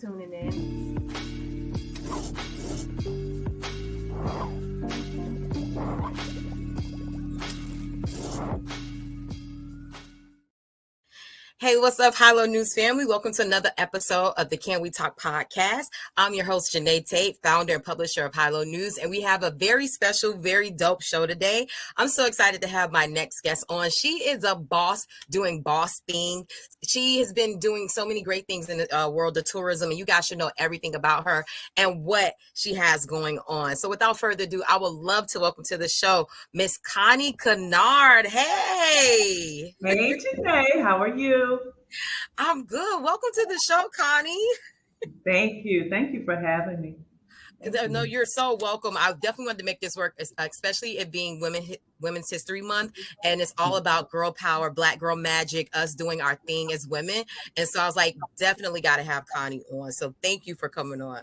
tuning in. Hey, what's up, Hilo News family? Welcome to another episode of the Can We Talk podcast. I'm your host, Janae Tate, founder and publisher of Hilo News, and we have a very special, very dope show today. I'm so excited to have my next guest on. She is a boss doing boss thing. She has been doing so many great things in the world of tourism, and you guys should know everything about her and what she has going on. So without further ado, I would love to welcome to the show, Miss Connie Kinnard. Hey! Hey, Janae, how are you? I'm good. Welcome to the show, Connie. Thank you. Thank you for having me. No, you're so welcome. I definitely wanted to make this work, especially it being Women's History Month, and it's all about girl power, Black girl magic, us doing our thing as women. And so I was like, definitely got to have Connie on. So thank you for coming on.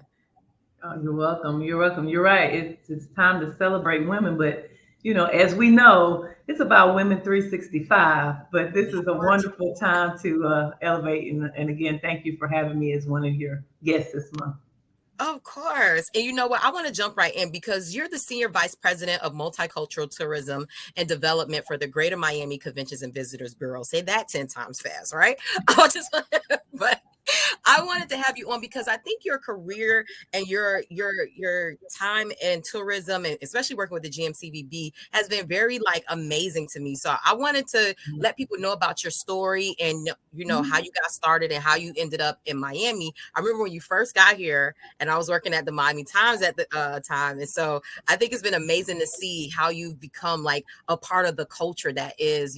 Oh, you're welcome. You're welcome. You're right. It's time to celebrate women, but you know, as we know, it's about Women 365. But this is a wonderful time to elevate. And again, thank you for having me as one of your guests this month. Of course. And you know what? I want to jump right in because you're the Senior Vice President of Multicultural Tourism and Development for the Greater Miami Conventions and Visitors Bureau. Say that 10 times fast, right? But I wanted to have you on because I think your career and your time in tourism, and especially working with the GMCVB, has been very amazing to me. So I wanted to let people know about your story and how you got started and how you ended up in Miami. I remember when you first got here, and I was working at the Miami Times at the time, and so I think it's been amazing to see how you've become a part of the culture that is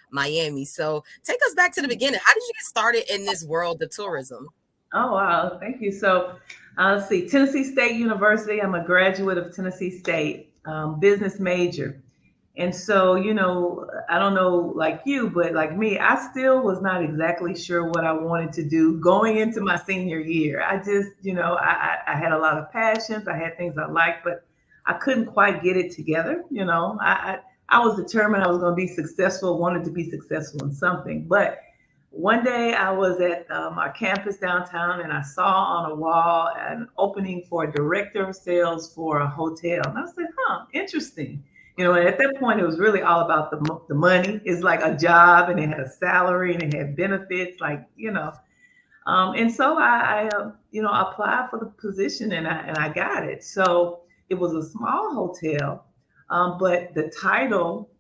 Miami. So take us back to the beginning. How did you get started in this world of tourism? Oh, wow. Thank you. So let's see, Tennessee State University. I'm a graduate of Tennessee State, business major. And so, I don't know like you, but like me, I still was not exactly sure what I wanted to do going into my senior year. I just, I had a lot of passions. I had things I liked, but I couldn't quite get it together. I was determined I was going to be successful, wanted to be successful in something. But one day I was at our campus downtown, and I saw on a wall an opening for a director of sales for a hotel. And I said, interesting. And at that point, it was really all about the money. It's like a job, and it had a salary, and it had benefits, and so I applied for the position, and I got it. So it was a small hotel, but the title,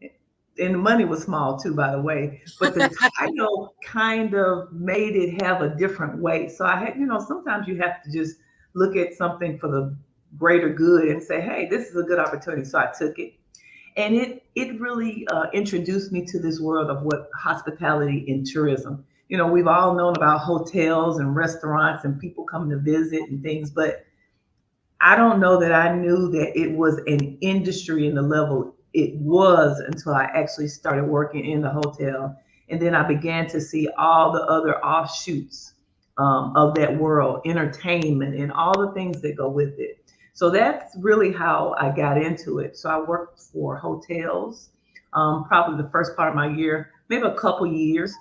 and the money was small too, by the way, but the title kind of made it have a different weight. So I had, sometimes you have to just look at something for the greater good and say, hey, this is a good opportunity. So I took it. And it really introduced me to this world of what hospitality and tourism. We've all known about hotels and restaurants and people coming to visit and things, but I don't know that I knew that it was an industry in the level it was until I actually started working in the hotel. And then I began to see all the other offshoots of that world, entertainment and all the things that go with it. So that's really how I got into it. So I worked for hotels, probably the first part of my year, maybe a couple years.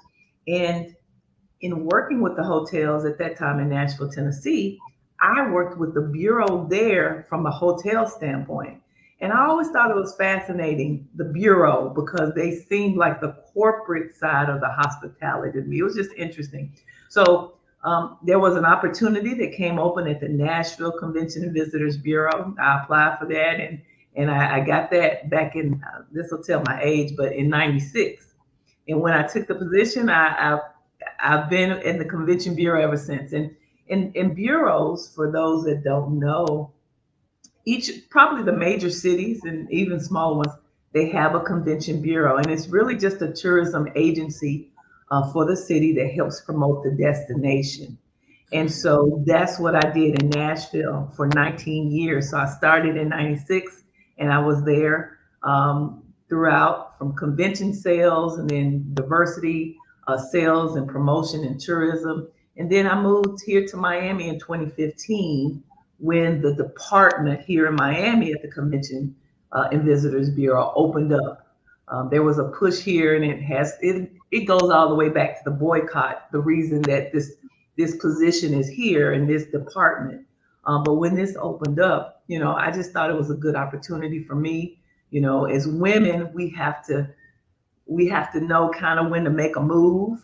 And in working with the hotels at that time in Nashville, Tennessee, I worked with the bureau there from a hotel standpoint. And I always thought it was fascinating, the bureau, because they seemed like the corporate side of the hospitality to me. It was just interesting. So there was an opportunity that came open at the Nashville Convention and Visitors Bureau. I applied for that, and I got that back in, this will tell my age, but in 96. And when I took the position, I've been in the Convention Bureau ever since. And in bureaus, for those that don't know, probably the major cities and even smaller ones, they have a convention bureau, and it's really just a tourism agency for the city that helps promote the destination. And so that's what I did in Nashville for 19 years. So I started in 96, and I was there throughout, from convention sales and then diversity sales and promotion and tourism. And then I moved here to Miami in 2015 when the department here in Miami at the Convention and Visitors Bureau opened up. There was a push here, and it goes all the way back to the boycott, the reason that this this position is here in this department. But when this opened up, I just thought it was a good opportunity for me. As women, we have to know kind of when to make a move.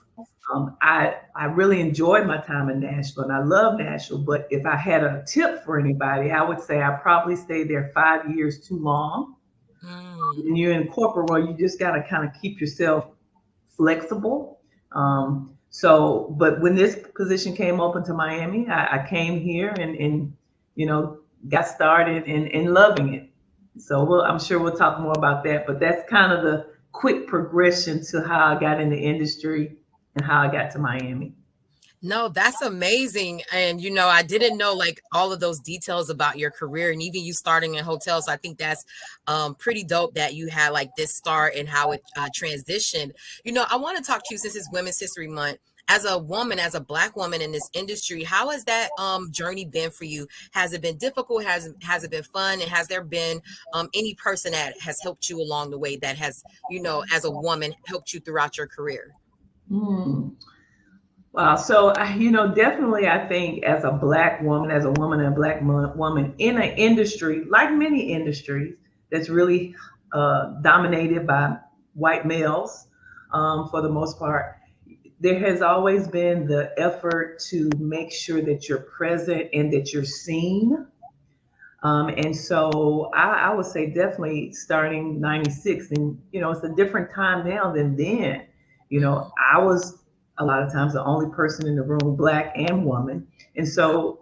I really enjoyed my time in Nashville and I love Nashville, but if I had a tip for anybody, I would say I probably stayed there 5 years too long. When you're in corporate world, you just got to kind of keep yourself flexible. But when this position came open to Miami, I came here and got started in loving it. So I'm sure we'll talk more about that, but that's kind of the quick progression to how I got in the industry and how I got to Miami. No, that's amazing. And, I didn't know like all of those details about your career and even you starting in hotels. So I think that's pretty dope that you had like this start and how it transitioned. I want to talk to you since it's Women's History Month. As a woman, as a Black woman in this industry, how has that journey been for you? Has it been difficult? Has it been fun? And has there been any person that has helped you along the way that has, as a woman, helped you throughout your career? Wow. So, definitely, I think as a Black woman, as a woman and a Black woman in an industry, like many industries, that's really dominated by white males for the most part, there has always been the effort to make sure that you're present and that you're seen. And so I would say definitely starting 96, and, it's a different time now than then. I was a lot of times the only person in the room, Black and woman. And so,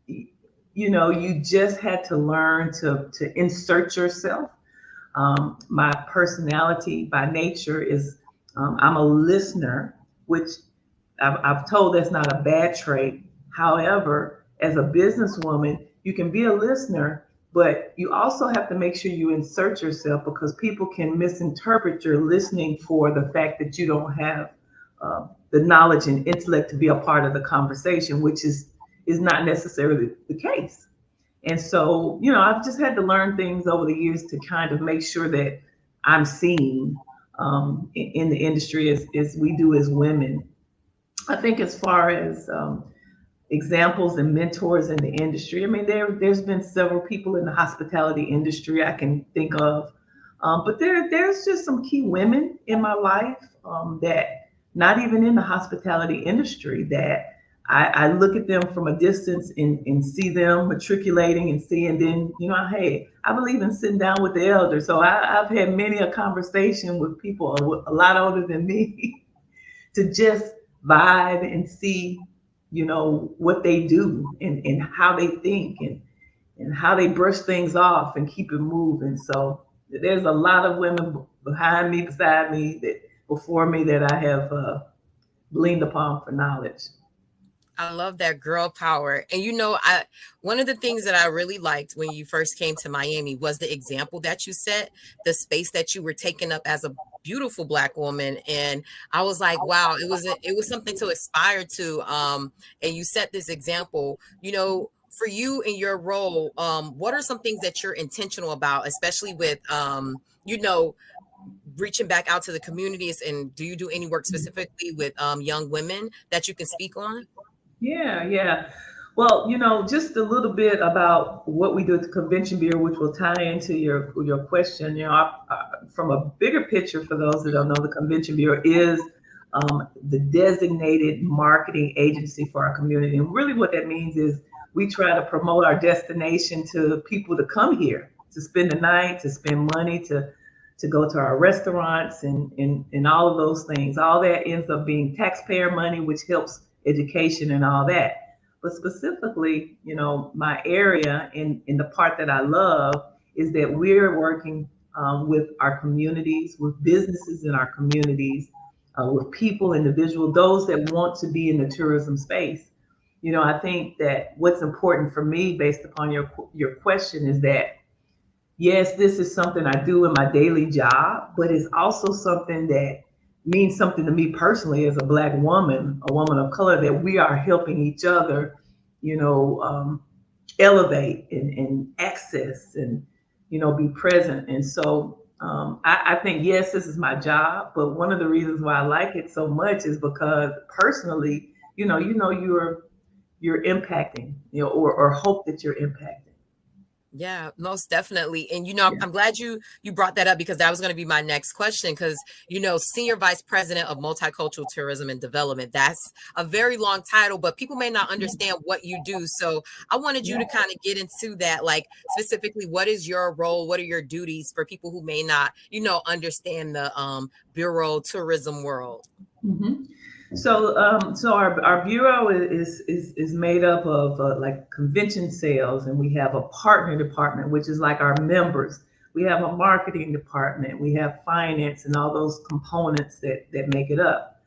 you just had to learn to insert yourself. My personality by nature is I'm a listener, which I've told that's not a bad trait. However, as a businesswoman, you can be a listener, but you also have to make sure you insert yourself because people can misinterpret your listening for the fact that you don't have the knowledge and intellect to be a part of the conversation, which is not necessarily the case. And so, I've just had to learn things over the years to kind of make sure that I'm seen in the industry as we do as women. I think as far as examples and mentors in the industry, I mean, there's been several people in the hospitality industry I can think of, but there's just some key women in my life that not even in the hospitality industry that I look at them from a distance and see them matriculating and then, hey, I believe in sitting down with the elders. So I've had many a conversation with people a lot older than me to just vibe and see, what they do and how they think and how they brush things off and keep it moving. So there's a lot of women behind me, beside me, before me that I have leaned upon for knowledge. I love that girl power. And one of the things that I really liked when you first came to Miami was the example that you set, the space that you were taking up as a beautiful Black woman. And I was like, wow, it was something to aspire to. And you set this example, for you in your role. What are some things that you're intentional about, especially with, reaching back out to the communities? And do you do any work specifically with young women that you can speak on? Yeah. Well, just a little bit about what we do at the Convention Bureau, which will tie into your question. From a bigger picture, for those that don't know, the Convention Bureau is the designated marketing agency for our community. And really what that means is we try to promote our destination to people to come here, to spend the night, to spend money, to go to our restaurants and all of those things. All that ends up being taxpayer money, which helps education and all that. But specifically, my area in the part that I love is that we're working with our communities, with businesses in our communities, with people, individuals, those that want to be in the tourism space. I think that what's important for me based upon your question is that, yes, this is something I do in my daily job, but it's also something that means something to me personally as a Black woman, a woman of color, that we are helping each other, elevate and access and, be present. And so I think, yes, this is my job, but one of the reasons why I like it so much is because personally, you're impacting, or hope that you're impacting. Yeah, most definitely. And I'm glad you brought that up, because that was going to be my next question. Because Senior Vice President of Multicultural Tourism and Development, that's a very long title, but people may not understand what you do. So I wanted you to kind of get into that, like specifically, what is your role? What are your duties for people who may not, understand the Bureau tourism world? Mm-hmm. So our bureau is made up of like convention sales, and we have a partner department, which is like our members. We have a marketing department, we have finance, and all those components that make it up.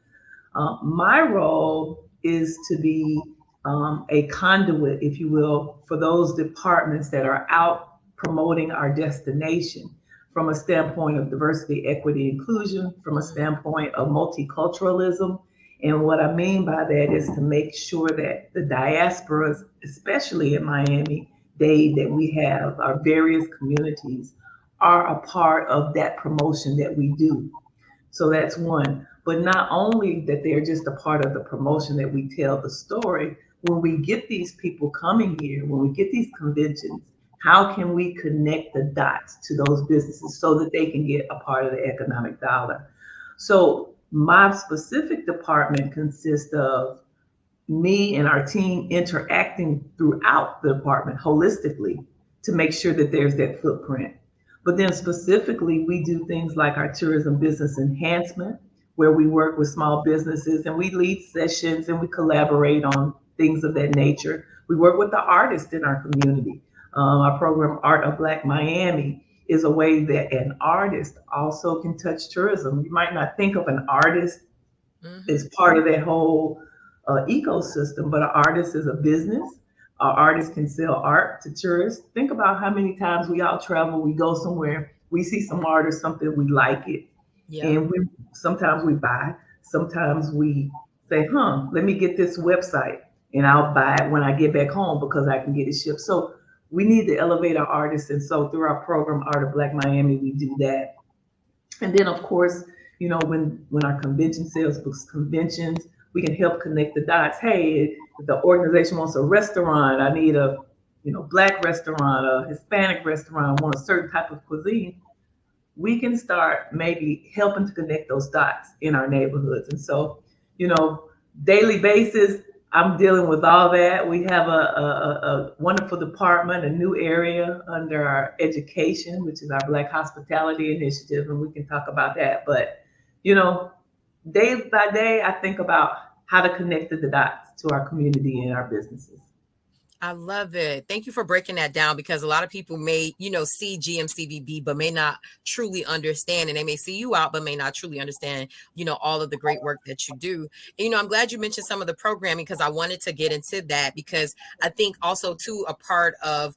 My role is to be a conduit, if you will, for those departments that are out promoting our destination from a standpoint of diversity, equity, inclusion, from a standpoint of multiculturalism. And what I mean by that is to make sure that the diasporas, especially in Miami-Dade, that we have our various communities, are a part of that promotion that we do. So that's one. But not only that they're just a part of the promotion, that we tell the story. When we get these people coming here, when we get these conventions, how can we connect the dots to those businesses so that they can get a part of the economic dollar? So my specific department consists of me and our team interacting throughout the department holistically to make sure that there's that footprint. But then specifically, we do things like our tourism business enhancement, where we work with small businesses and we lead sessions and we collaborate on things of that nature. We work with the artists in our community. Our program, Art of Black Miami, is a way that an artist also can touch tourism. You might not think of an artist as part of that whole ecosystem, but an artist is a business. An artist can sell art to tourists. Think about how many times we all travel, we go somewhere, we see some art or something, we like it. Yeah. And sometimes we buy, sometimes we say, let me get this website and I'll buy it when I get back home because I can get it shipped. So we need to elevate our artists. And so through our program, Art of Black Miami, we do that. And then of course, when our convention sales books conventions, we can help connect the dots. Hey, if the organization wants a restaurant, I need a Black restaurant, a Hispanic restaurant, I want a certain type of cuisine. We can start maybe helping to connect those dots in our neighborhoods. And so, daily basis, I'm dealing with all that. We have a wonderful department, a new area under our education, which is our Black Hospitality Initiative, and we can talk about that. But, day by day, I think about how to connect the dots to our community and our businesses. I love it. Thank you for breaking that down, because a lot of people may, see GMCVB, but may not truly understand, and they may see you out, but may not truly understand, all of the great work that you do. And, I'm glad you mentioned some of the programming, because I wanted to get into that, because I think also too, a part of,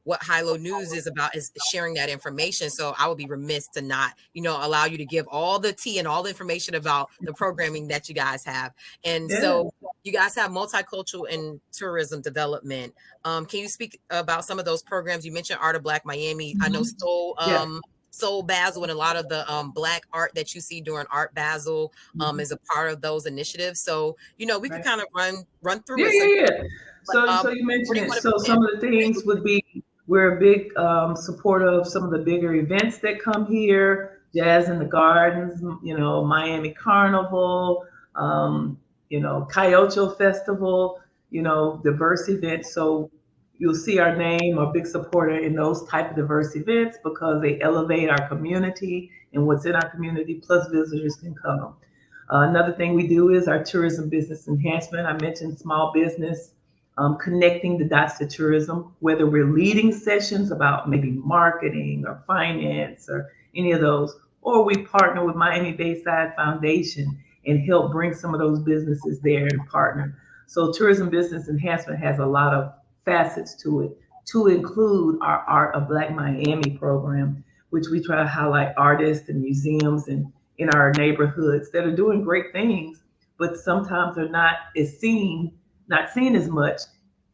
what High-Low News is about is sharing that information. So I would be remiss to not, allow you to give all the tea and all the information about the programming that you guys have. And so you guys have multicultural and tourism development. Can you speak about some of those programs? You mentioned Art of Black Miami. I know Soul Basel, and a lot of the Black art that you see during Art Basel is a part of those initiatives. So, we could kind of run through it. So you mentioned it. So some of the things would be, we're a big supporter of some of the bigger events that come here, Jazz in the Gardens, Miami Carnival, Cayocho Festival, diverse events. So you'll see our name, a big supporter in those type of diverse events, because they elevate our community and what's in our community, plus visitors can come. Another thing we do is our tourism business enhancement. I mentioned small business, connecting the dots to tourism, whether we're leading sessions about maybe marketing or finance or any of those, or we partner with Miami Bayside Foundation and help bring some of those businesses there and partner. So tourism business enhancement has a lot of facets to it, to include our Art of Black Miami program, which we try to highlight artists and museums and in our neighborhoods that are doing great things, but sometimes they're not seen as much,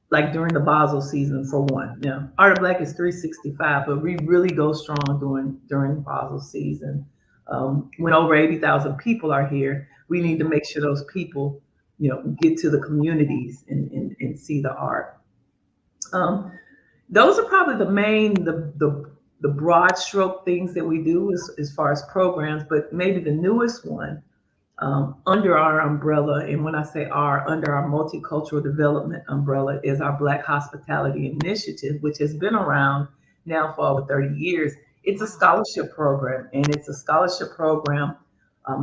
like during the Basel season, for one. Art of Black is 365, but we really go strong during the Basel season. When over 80,000 people are here, we need to make sure those people get to the communities and see the art. Those are probably the main, the broad stroke things that we do as far as programs, but maybe the newest one under our umbrella, and when I say under our multicultural development umbrella, is our Black Hospitality Initiative, which has been around now for over 30 years. It's a scholarship program, and it's a scholarship program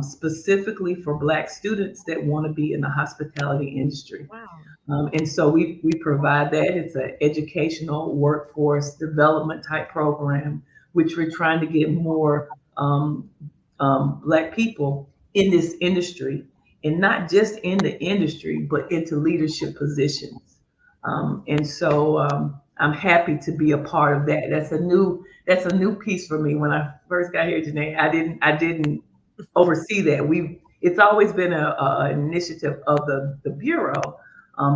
specifically for Black students that want to be in the hospitality industry. Wow. And so we provide that. It's an educational workforce development type program, which we're trying to get more Black people in this industry, and not just in the industry, but into leadership positions. And so I'm happy to be a part of that. That's a new piece for me. When I first got here, Janae, I didn't oversee that. It's always been an initiative of the Bureau,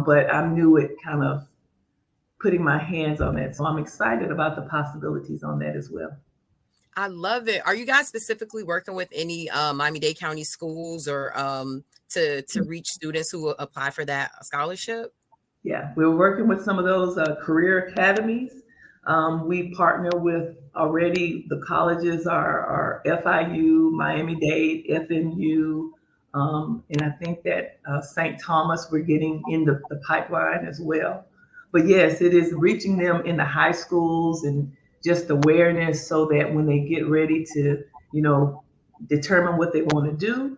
but I'm new at kind of putting my hands on that. So I'm excited about the possibilities on that as well. I love it. Are you guys specifically working with any Miami-Dade County schools or to reach students who apply for that scholarship? Yeah, we're working with some of those career academies. We partner with already the colleges are FIU, Miami-Dade, FMU, and I think that St. Thomas, we're getting in the pipeline as well. But yes, it is reaching them in the high schools and just awareness so that when they get ready to, determine what they want to do,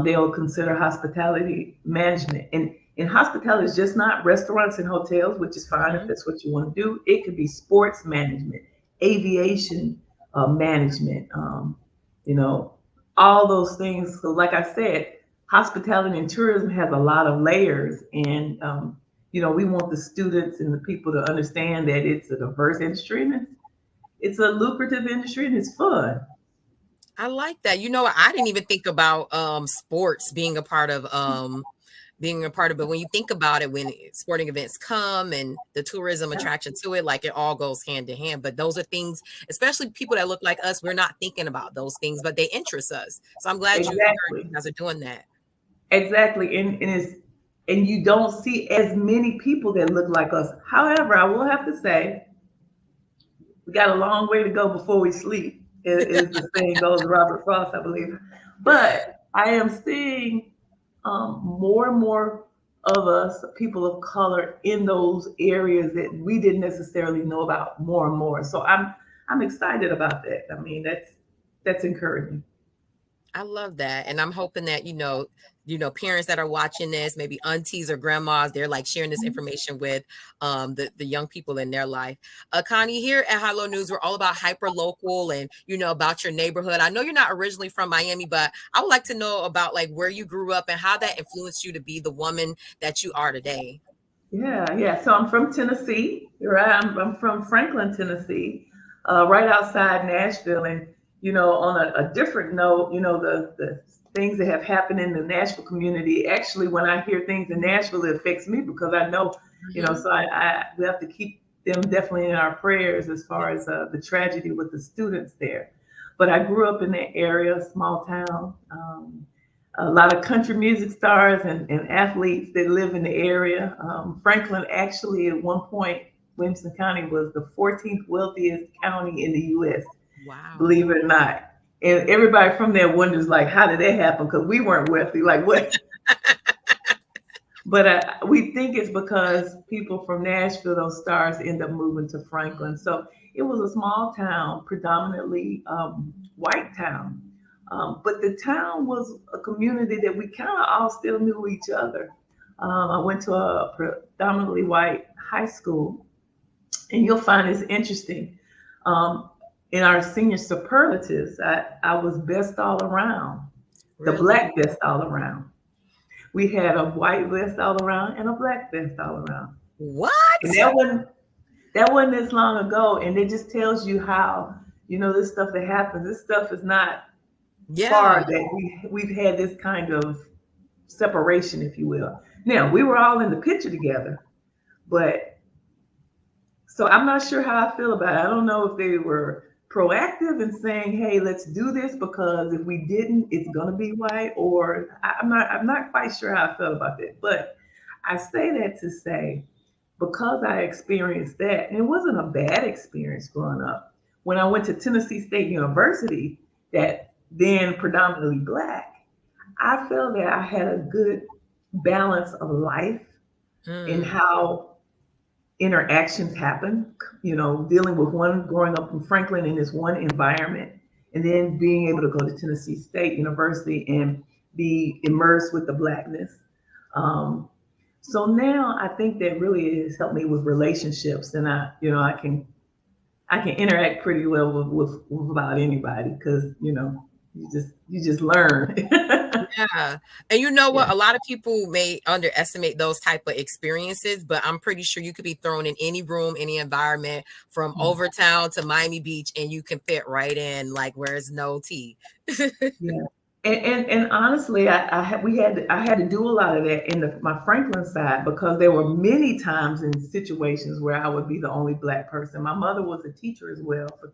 they'll consider hospitality management. And hospitality is just not restaurants and hotels, which is fine if that's what you want to do. It could be sports management, aviation management, all those things. So like I said, hospitality and tourism has a lot of layers. And, we want the students and the people to understand that it's a diverse industry and it's a lucrative industry and it's fun. I like that. I didn't even think about sports being a part of but when you think about it, when sporting events come and the tourism attraction to it, like it all goes hand in hand. But those are things, especially people that look like us, we're not thinking about those things, but they interest us. So I'm glad you guys are doing that. Exactly. And you don't see as many people that look like us. However, I will have to say, we got a long way to go before we sleep, is the saying goes, Robert Frost, I believe. But I am seeing more and more of us, people of color, in those areas that we didn't necessarily know about more and more. So I'm excited about that. I mean, that's encouraging. I love that. And I'm hoping that, parents that are watching this, maybe aunties or grandmas, they're like sharing this information with the young people in their life. Connie, here at High Low News, we're all about hyper local and, about your neighborhood. I know you're not originally from Miami, but I would like to know about like where you grew up and how that influenced you to be the woman that you are today. Yeah. So I'm from Tennessee, right? I'm from Franklin, Tennessee, right outside Nashville. And on a different note, the things that have happened in the Nashville community, actually, when I hear things in Nashville, it affects me because I know, so we have to keep them definitely in our prayers as far as the tragedy with the students there. But I grew up in that area, small town, a lot of country music stars and athletes that live in the area. Franklin, actually, at one point, Williamson County was the 14th wealthiest county in the U.S. Wow. Believe it or not. And everybody from there wonders, like, how did that happen? Because we weren't wealthy. Like, what? But we think it's because people from Nashville, those stars, end up moving to Franklin. So it was a small town, predominantly white town. But the town was a community that we kind of all still knew each other. I went to a predominantly white high school, and you'll find this interesting. In our senior superlatives, I was best all around, the Black best all around. We had a white best all around and a Black best all around. What? And that wasn't as long ago, and it just tells you how this stuff that happens. This stuff is not far that we've had this kind of separation, if you will. Now we were all in the picture together, but so I'm not sure how I feel about it. I don't know if they were proactive in saying, hey, let's do this because if we didn't, it's gonna be white. Or I'm not quite sure how I felt about that. But I say that to say, because I experienced that, and it wasn't a bad experience growing up. When I went to Tennessee State University, that then predominantly black, I felt that I had a good balance of life in Mm. how interactions happen, dealing with one growing up in Franklin in this one environment, and then being able to go to Tennessee State University and be immersed with the blackness. Um, so now I think that really has helped me with relationships, and I can interact pretty well with about anybody because you just learn. Yeah. And you know Yeah. what? A lot of people may underestimate those type of experiences, but I'm pretty sure you could be thrown in any room, any environment from Overtown to Miami Beach, and you can fit right in like where's no tea. Yeah. And honestly, I had to do a lot of that in my Franklin side because there were many times in situations where I would be the only black person. My mother was a teacher as well for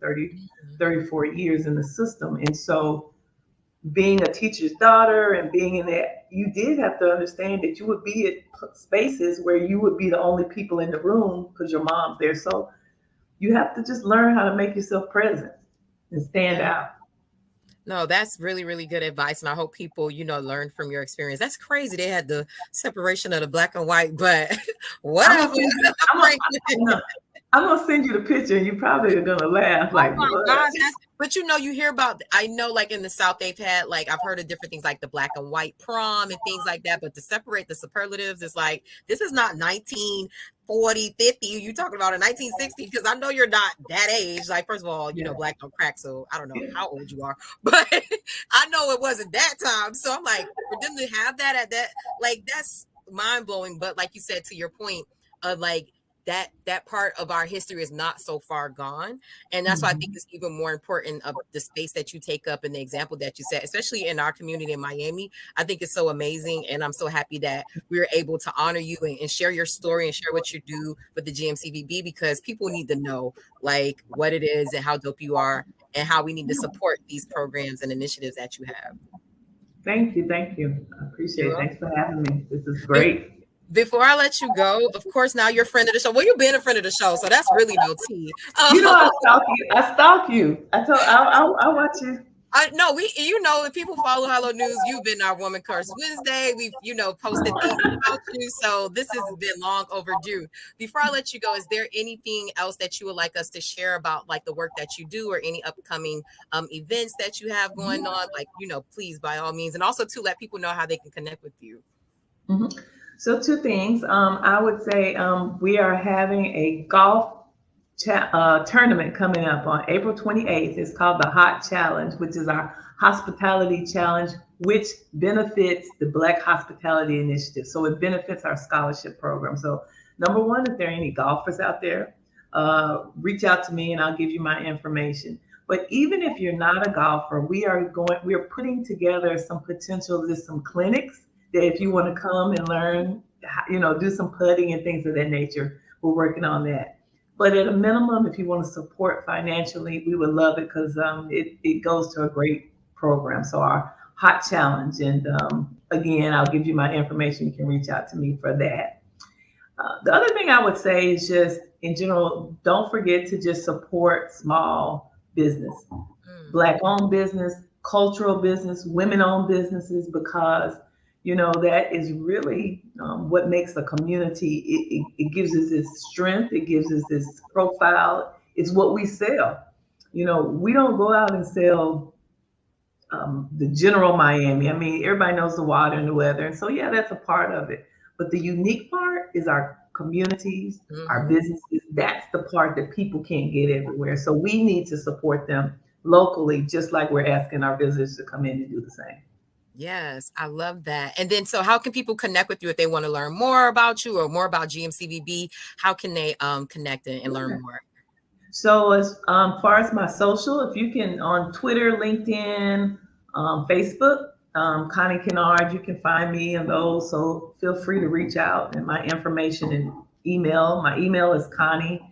34 years in the system. And so being a teacher's daughter and being in that, you did have to understand that you would be at spaces where you would be the only people in the room because your mom's there. So you have to just learn how to make yourself present and stand Yeah. out. No, that's really, really good advice. And I hope people, learn from your experience. That's crazy. They had the separation of the black and white, but I'm gonna whatever. send you. I'm gonna send you the picture, and you probably are gonna laugh Oh like, my "What?" gosh. But you hear about, I know like in the South, they've had like, I've heard of different things like the black and white prom and things like that. But to separate the superlatives, it's like, this is not 1940, 50. You talking about a 1960? Because I know you're not that age. Like, first of all, Yeah, black don't crack. So I don't know yeah. how old you are, but I know it wasn't that time. So I'm like, for them to have that at that, like, that's mind blowing. But like you said, to your point of like, that part of our history is not so far gone, and that's why I think Mhm. it's even more important of the space that you take up and the example that you set, especially in our community in Miami. I think it's so amazing, and I'm so happy that we're able to honor you and share your story and share what you do with the GMCVB, because people need to know like what it is and how dope you are and how we need to support these programs and initiatives that you have. Thank you, thank you. I appreciate You're it. Thanks for having me. This is welcome. great. Before I let you go, of course, now you're a friend of the show. Well, you've been a friend of the show, so that's really no tea. You know, I stalk you. I stalk you. I watch you. I know if people follow Hello News, you've been our Woman Curse Wednesday. We've, posted things about you. So this has been long overdue. Before I let you go, is there anything else that you would like us to share about like the work that you do or any upcoming events that you have going on? Like, please, by all means. And also to let people know how they can connect with you. Mhm. So two things. I would say we are having a golf tournament coming up on April 28th. It's called the Hot Challenge, which is our hospitality challenge, which benefits the Black Hospitality Initiative. So it benefits our scholarship program. So number one, if there are any golfers out there, reach out to me and I'll give you my information. But even if you're not a golfer, we are putting together some potential, there's some clinics that if you want to come and learn, do some putting and things of that nature, we're working on that. But at a minimum, if you want to support financially, we would love it because it goes to a great program. So our hot challenge, and again, I'll give you my information. You can reach out to me for that. The other thing I would say is just in general, don't forget to just support small business, Mm. Black owned business, cultural business, women owned businesses, because that is really what makes a community. It gives us this strength, it gives us this profile. It's what we sell. We don't go out and sell the general Miami. I mean, everybody knows the water and the weather. And so, yeah, that's a part of it. But the unique part is our communities, our Mhm. businesses. That's the part that people can't get everywhere. So we need to support them locally, just like we're asking our visitors to come in and do the same. Yes, I love that. And then, so how can people connect with you if they want to learn more about you or more about GMCVB? How can they connect and learn more? So as far as my social, if you can on Twitter, LinkedIn, Facebook, Connie Kinnard, you can find me in those. So feel free to reach out and my information and email. My email is Connie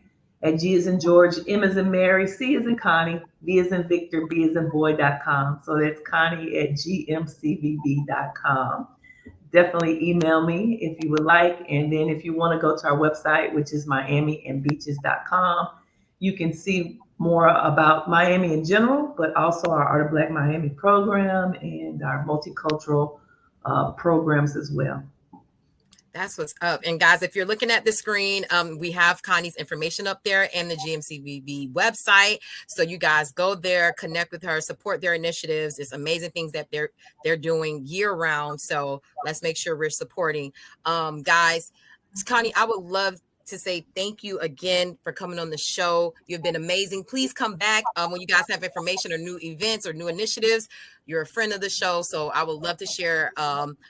at G as in George, M as in Mary, C as in Connie, V as in Victor, B as in boy.com. So that's Connie at GMCVB.com. Definitely email me if you would like. And then if you want to go to our website, which is miamiandbeaches.com, you can see more about Miami in general, but also our Art of Black Miami program and our multicultural programs as well. That's what's up. And guys, if you're looking at the screen, we have Connie's information up there and the GMCVB website. So you guys go there, connect with her, support their initiatives. It's amazing things that they're doing year round. So let's make sure we're supporting. Guys, Connie, I would love to say thank you again for coming on the show. You've been amazing. Please come back when you guys have information or new events or new initiatives. You're a friend of the show, so I would love to share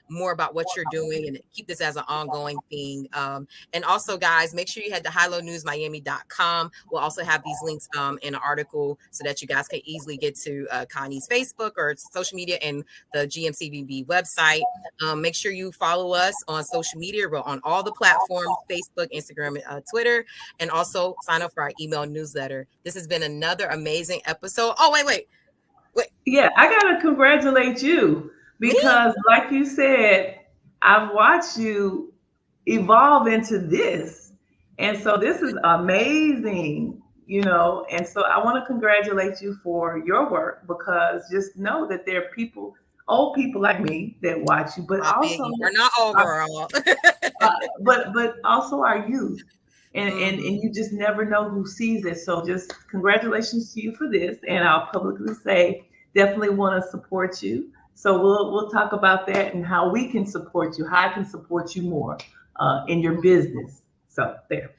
more about what you're doing and keep this as an ongoing thing. And also, guys, make sure you head to highlowNewsMiami.com. We'll also have these links in an article so that you guys can easily get to Connie's Facebook or social media and the GMCVB website. Make sure you follow us on social media. We're on all the platforms, Facebook, Instagram, and Twitter, and also sign up for our email newsletter. This has been another amazing episode. Oh, wait. Yeah, I gotta congratulate you because, like you said, I've watched you evolve into this, and so this is amazing, And so I want to congratulate you for your work because just know that there are people, old people like me, that watch you, but also we're not overall, but also our youth. And you just never know who sees it. So just congratulations to you for this. And I'll publicly say, definitely want to support you. So we'll talk about that and how we can support you, how I can support you more in your business. So there,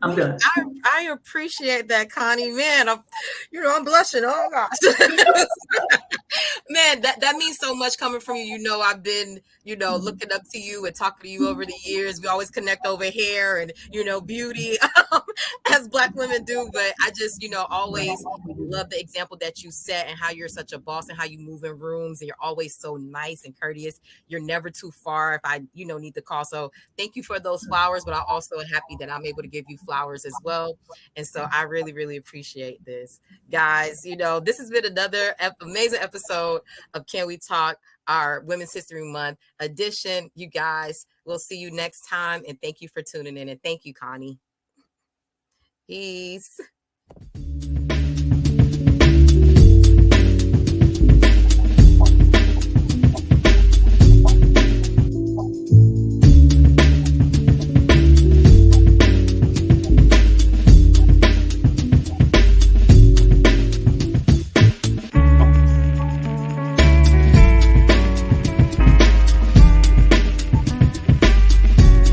I'm done. I appreciate that, Connie. Man, I'm blushing. Oh gosh. Man, that means so much coming from you. I've been, looking up to you and talking to you over the years. We always connect over hair and, beauty as Black women do. But I just, always love the example that you set and how you're such a boss and how you move in rooms and you're always so nice and courteous. You're never too far if I, need to call. So thank you for those flowers, but I'm also happy that I'm able to give you flowers as well. And so I really, really appreciate this. Guys, this has been another amazing episode of Can We Talk, our Women's History Month edition. You guys, we'll see you next time. And thank you for tuning in. And thank you, Connie. Peace.